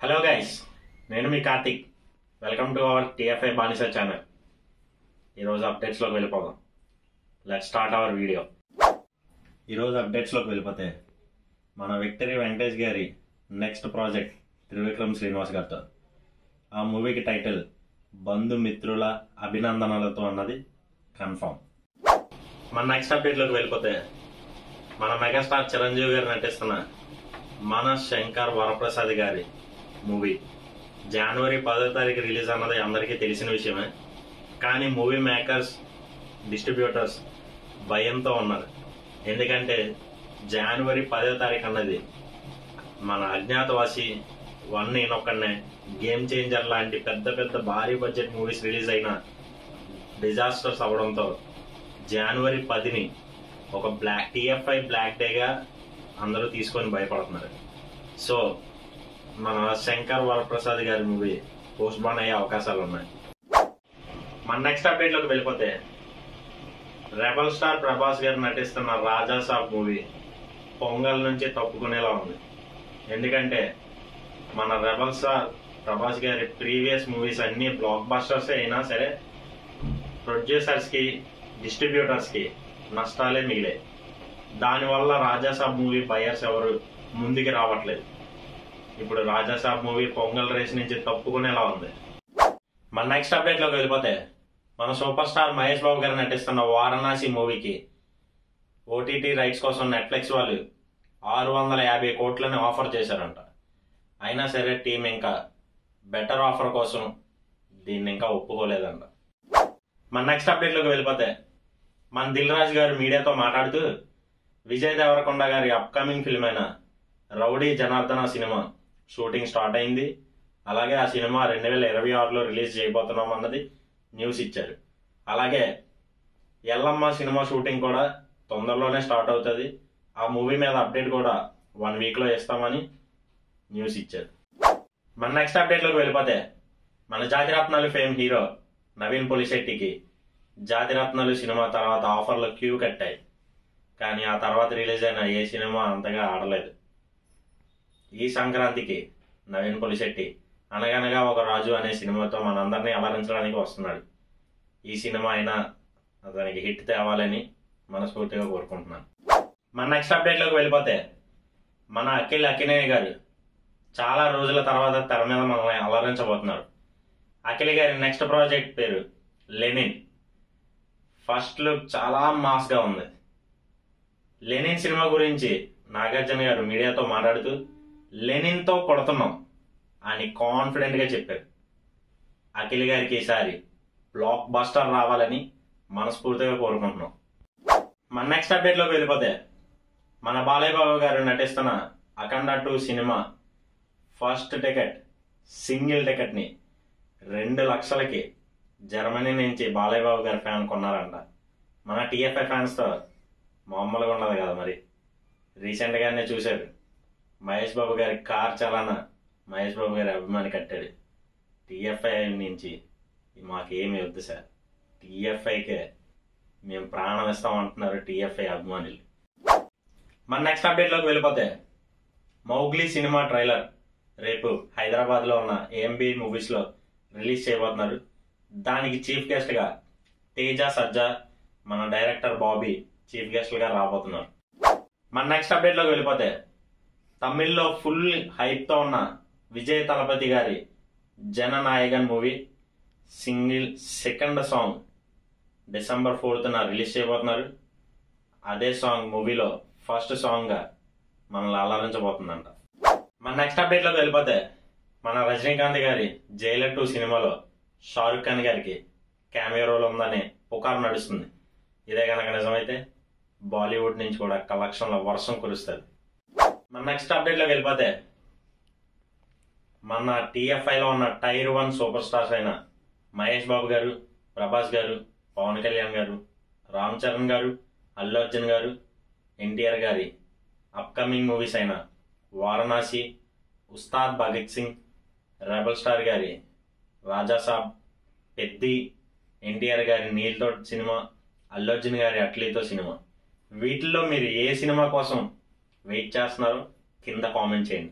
Hello guys, నేను మీ Karthik. Welcome to our TFI బానిస ఛానల్. ఈరోజు అప్డేట్స్లోకి వెళ్ళిపోదాం. Let's start our video. ఈరోజు అప్డేట్స్లోకి వెళ్ళిపోతే మన విక్టరీ వెంకటేష్ గారి నెక్స్ట్ ప్రాజెక్ట్ త్రివిక్రమ్ శ్రీనివాస్ గారితో. ఆ మూవీకి టైటిల్ బంధుమిత్రుల అభినందనలతో అన్నది కన్ఫర్మ్. మన నెక్స్ట్ అప్డేట్లోకి వెళ్ళిపోతే మన మెగాస్టార్ చిరంజీవి గారు నటిస్తున్న మన శంకర్ వరప్రసాద్ గారి మూవీ జనవరి 10వ తారీఖు రిలీజ్ అన్నది అందరికీ తెలిసిన విషయమే. కానీ మూవీ మేకర్స్, డిస్ట్రిబ్యూటర్స్ భయంతో ఉన్నారు. ఎందుకంటే జనవరి 10వ తారీఖు అన్నది మన అజ్ఞాతవాసి, వన్ నేనొక్కనే, గేమ్ చేంజర్ లాంటి పెద్ద పెద్ద భారీ బడ్జెట్ మూవీస్ రిలీజ్ అయిన డిజాస్టర్స్ అవడంతో జనవరి 10ని ఒక టిఎఫ్ఐ బ్లాక్ డేగా అందరూ తీసుకొని భయపడుతున్నారు. సో మన శంకర్ వరప్రసాద్ గారి మూవీ పోస్ట్ పోన్ అయ్యే అవకాశాలు ఉన్నాయి. మన నెక్స్ట్ అప్డేట్లోకి వెళ్ళిపోతే రెబల్ స్టార్ ప్రభాస్ గారు నటిస్తున్న రాజా సాబ్ మూవీ పొంగల్ నుంచి తప్పుకునేలా ఉంది. ఎందుకంటే మన రెబల్ స్టార్ ప్రభాస్ గారి ప్రీవియస్ మూవీస్ అన్ని బ్లాక్ బస్టర్స్ అయినా సరే ప్రొడ్యూసర్స్కి, డిస్ట్రిబ్యూటర్స్కి నష్టాలే మిగిలాయి. దానివల్ల రాజాసాబ్ మూవీ బయర్స్ ఎవరు ముందుకు రావట్లేదు. ఇప్పుడు రాజాసాబ్ మూవీ పొంగల్ రేస్ నుంచి తప్పుకునేలా ఉంది. మన నెక్స్ట్ అప్డేట్లోకి వెళ్ళిపోతే మన సూపర్ స్టార్ మహేష్ బాబు గారు నటిస్తున్న వారణాసి మూవీకి ఓటీటీ రైట్స్ కోసం నెట్ఫ్లిక్స్ వాళ్ళు 650 కోట్లని ఆఫర్ చేశారంట. అయినా సరే టీం ఇంకా బెటర్ ఆఫర్ కోసం దీన్ని ఇంకా ఒప్పుకోలేదంట. మన నెక్స్ట్ అప్డేట్లోకి వెళ్ళిపోతే మన దిల్ రాజు గారు మీడియాతో మాట్లాడుతూ విజయ్ దేవరకొండ గారి అప్కమింగ్ ఫిల్మ్ అయిన rowdy Janardhana cinema shooting start అయింది. అలాగే ఆ సినిమా 2026లో రిలీజ్ చేయబోతున్నాం అన్నది న్యూస్ ఇచ్చారు. అలాగే ఎల్లమ్మ సినిమా షూటింగ్ కూడా తొందరలోనే స్టార్ట్ అవుతుంది. ఆ మూవీ మీద అప్డేట్ కూడా 1 వీక్లో ఇస్తామని న్యూస్ ఇచ్చారు. మన నెక్స్ట్ అప్డేట్లోకి వెళ్ళిపోతే మన జాతిరత్నాలు ఫేమ్ హీరో నవీన్ పొలిశెట్టికి జాతిరత్నాలు సినిమా తర్వాత ఆఫర్లు క్యూ కట్టాయి. కానీ ఆ తర్వాత రిలీజ్ అయిన ఏ సినిమా అంతగా ఆడలేదు. ఈ సంక్రాంతికి నవీన్ పొలిశెట్టి అనగనగా ఒక రాజు అనే సినిమాతో మనందరినీ అలరించడానికి వస్తున్నాడు. ఈ సినిమా అయినా అతనికి హిట్ తేవాలని మనస్ఫూర్తిగా కోరుకుంటున్నాను. మన నెక్స్ట్ అప్డేట్లోకి వెళ్ళిపోతే మన అఖిల్ అక్కినేని గారు చాలా రోజుల తర్వాత తెర మీద మనల్ని అలరించబోతున్నారు. అఖిల్ గారి నెక్స్ట్ ప్రాజెక్ట్ పేరు లెనిన్. ఫస్ట్ లుక్ చాలా మాస్గా ఉంది. లెనిన్ సినిమా గురించి నాగార్జున గారు మీడియాతో మాట్లాడుతూ లెనిన్తో కొడుతున్నాం అని కాన్ఫిడెంట్గా చెప్పారు. అఖిల్ గారికి ఈసారి బ్లాక్ బస్టర్ రావాలని మనస్ఫూర్తిగా కోరుకుంటున్నాం. మన నెక్స్ట్ అప్డేట్లోకి వెళ్ళిపోతే మన బాలయ్య బాబు గారు నటిస్తున్న అఖండ 2 సినిమా ఫస్ట్ టికెట్, సింగిల్ టికెట్ని 2 లక్షలకి జర్మనీ నుంచి బాలయ్య బాబు గారి ఫ్యాన్ కొన్నారంట. మన టిఎఫ్ఐ ఫ్యాన్స్తో మామూలుగా ఉండదు కదా. మరి రీసెంట్గానే చూశారు, మహేష్ బాబు గారి కార్ చలాన మహేష్ బాబు గారి అభిమాని కట్టాడు. టిఎఫ్ఐ నుంచి మాకేమి వద్దు సార్, టిఎఫ్ఐకే మేము ప్రాణం ఇస్తామంటున్నారు టిఎఫ్ఐ అభిమానులు. మన నెక్స్ట్ అప్డేట్లోకి వెళ్ళిపోతే మౌగ్లీ సినిమా ట్రైలర్ రేపు హైదరాబాద్లో ఉన్న ఏఎంబి మూవీస్లో రిలీజ్ చేయబోతున్నారు. దానికి చీఫ్ గెస్ట్గా తేజ సజ్జా, మన డైరెక్టర్ బాబీ చీఫ్ గెస్ట్లుగా రాబోతున్నారు. మన నెక్స్ట్ అప్డేట్లోకి వెళ్ళిపోతే తమిళ్లో ఫుల్ హైప్తో ఉన్న విజయ్ తలపతి గారి Jananayagan movie single second song December 4న రిలీజ్ చేయబోతున్నారు. అదే సాంగ్ మూవీలో ఫస్ట్ సాంగ్గా మనల్ని అలరించబోతుందంట. మన నెక్స్ట్ అప్డేట్లోకి వెళ్ళిపోతే మన రజనీకాంత్ గారి జైలర్ 2 సినిమాలో షారుఖ్ ఖాన్ గారికి క్యామియో రోల్ ఉందని పుకారు నడుస్తుంది. ఇదే కనుక నిజమైతే బాలీవుడ్ నుంచి కూడా కలెక్షన్ల వర్షం కురుస్తుంది. మన నెక్స్ట్ అప్డేట్లోకి వెళ్ళిపోతే మన టిఎఫ్ఐలో ఉన్న టైర్ 1 సూపర్ స్టార్స్ అయిన మహేష్ బాబు గారు, ప్రభాస్ గారు, పవన్ కళ్యాణ్ గారు, రామ్ చరణ్ గారు, అల్లు అర్జున్ గారు, ఎన్టీఆర్ గారి అప్కమింగ్ మూవీస్ అయిన వారణాసి, ఉస్తాద్ భగత్ సింగ్, రెబల్ స్టార్ గారి రాజాసాబ్, పెద్ది, ఎన్టీఆర్ గారి నీల్తో సినిమా, అల్లు అర్జున్ గారి అట్లీతో సినిమా, వీటిల్లో మీరు ఏ సినిమా కోసం వెయిట్ చేస్తున్నారో కింద కామెంట్ చేయండి.